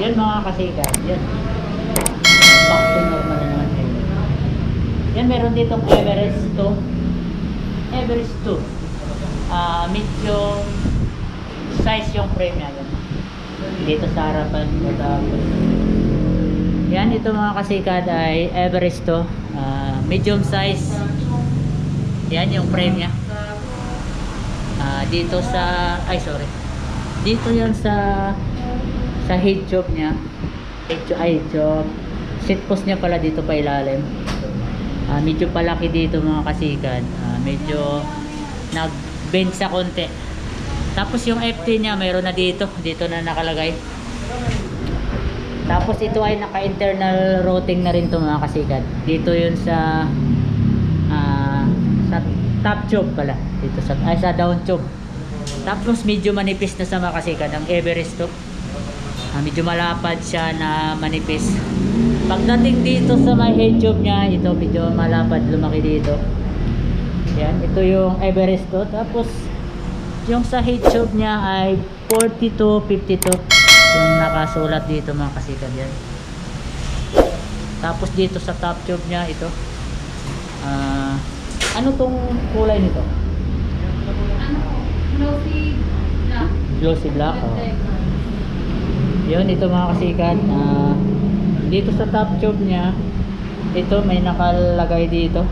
Yan mga kasikat. Yan. Back to normal na naman. Yan, meron ditong Everest 2. Everest 2. Medium size yung frame niya. Yan. Dito sa harapan. Yan, ito mga kasikat ay Everest 2. Medium size. Yan yung frame niya. Dito sa dito yan sa head tube niya. Head tube. Seat post niya pala dito pa ilalim. Medyo palaki dito mga kasikat. Medyo nag-bend sa konti. Tapos yung FT niya mayroon na dito na nakalagay. Tapos ito ay naka-internal routing na rin to mga kasikat. Dito yun sa top tube pala. Dito sa down tube. Tapos medyo manipis na sa mga kasikat ang Everest to. Medyo malapad siya na manipis. Pagdating dito sa may head tube niya, ito medyo malapad, lumaki dito. Yan, ito yung Everest to. Tapos yung sa head tube niya ay 4252 yung nakasulat dito mga kasikat yan. Tapos dito sa top tube niya ito. Ano tong kulay nito? Glossy black. Glossy black. Yun, ito mga kasikat. Dito sa top tube niya, ito may nakalagay dito.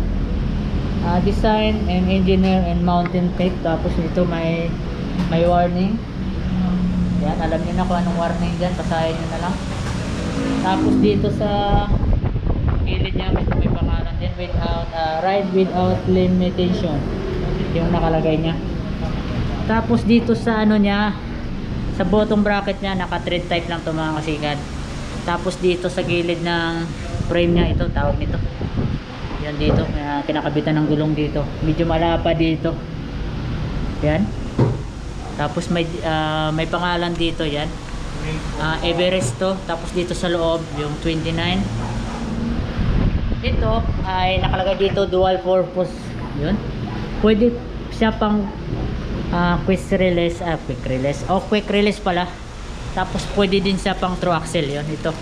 Design and engineer and mountain tape. Tapos ito may warning. Yan, alam niyo na kung anong warning dyan. Basahin nyo na lang. Tapos dito sa gilid niya may pangalan din, ride without limitation yung nakalagay niya. Tapos dito sa ano niya, sa bottom bracket niya, naka thread type lang to mga kasikat. Tapos dito sa gilid ng frame niya, ito tawag nito, yan dito, kinakabitan ng gulong dito, medyo malapa dito. Yan. Tapos may pangalan dito, yan, Everest to. Tapos dito sa loob yung 29. Ito ay nakalagay dito dual purpose. Yun, pwede siya pang quick release pala. Tapos pwede din siya pang through axle. Yun, ito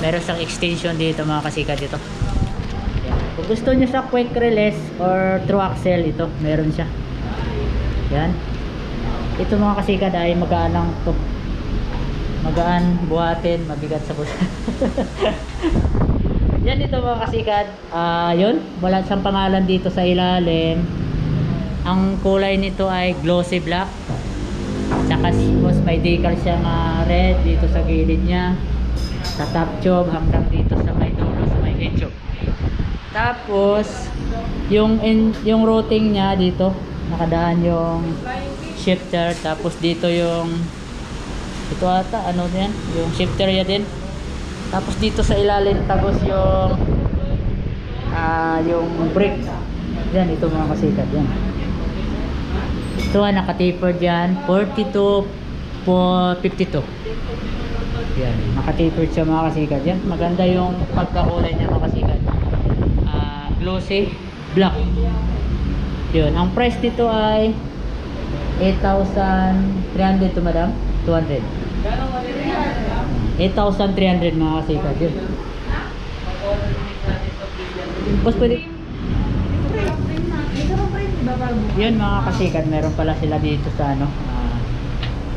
meron siyang extension dito mga kasikat dito. Yan. Kung gusto niyo sa quick release or through axle, ito meron siya. Yan, ito mga kasikat ay magaan lang to, magaan buhatin, mabigat sa bulsa. Yan, ito mga kasikat. Yun, wala siyang pangalan dito sa ilalim. Ang kulay nito ay glossy black. Tsaka may decal siyang red dito sa gilid niya, sa top tube hanggang dito sa may dulo, sa may head tube. Tapos yung routing niya dito, nakadaan yung shifter. Tapos dito yung ito ata, ano yan, yung shifter niya din. Tapos dito sa ilalim tagos yung brake. Yan, ito mga kasikat. Yan, ito naka-taper dyan, 42.52. Yan, naka-taper siya mga kasikat. Yan, maganda yung pagkakulay niya mga kasikat. Glossy black. Yun, ang price dito ay 8,300 to madam, 200. 8,300 mga kasikat. Yun. Tapos pwede yun mga kasikat, meron pala sila dito sa ano,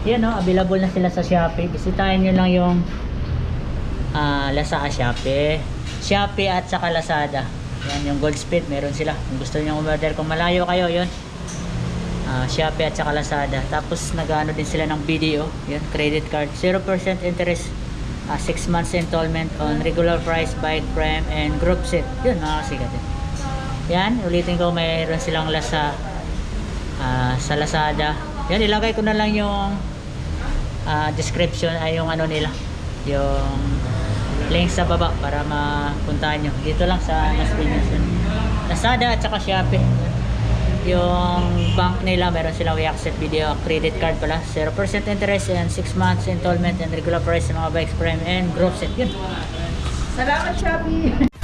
yan o, available na sila sa Shopee. Bisitahin nyo lang yung Shopee at saka Lazada. Yan, yung Goldsmith meron sila. Kung gusto nyo umorder, kung malayo kayo, yun, Shopee at saka Lazada. Tapos nag-ano din sila ng BDO, yun, credit card, 0% interest, 6 months installment on regular price, bike frame and group set. Yun mga kasikat. Yan, ulitin ko, mayroon silang sa Lazada. Yan, ilagay ko na lang yung description ay yung ano nila, yung link sa baba para mapuntahan nyo. Dito lang sa Las Piñas, Lazada at saka Shopee. Yung bank nila, meron silang we accept video credit card pala, 0% interest and 6 months installment and regular price sa mga bikes, prime and group set. Yun. Salamat, Shopee!